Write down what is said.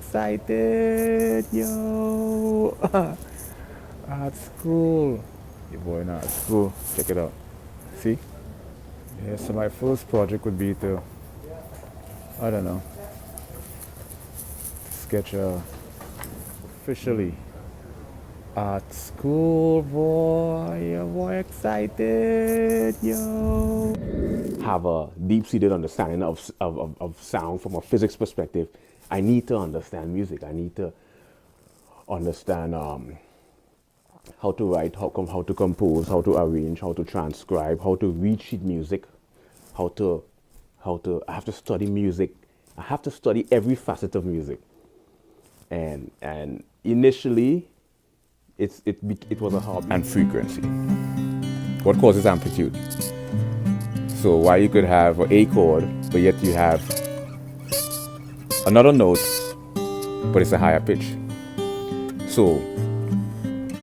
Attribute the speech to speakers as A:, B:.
A: excited, yo. Art school. Your boy in art school. Check it out. See? Yeah, so my first project would be to, I don't know, sketch officially art school, boy. Your boy excited, yo. Have a deep-seated understanding of sound from a physics perspective. I need to understand music. I need to understand how to write, how to compose, how to arrange, how to transcribe, how to read sheet music, I have to study music. I have to study every facet of music. And initially, it was a hobby. And frequency. What causes amplitude? So while you could have an A chord, but yet you have another note, but it's a higher pitch. So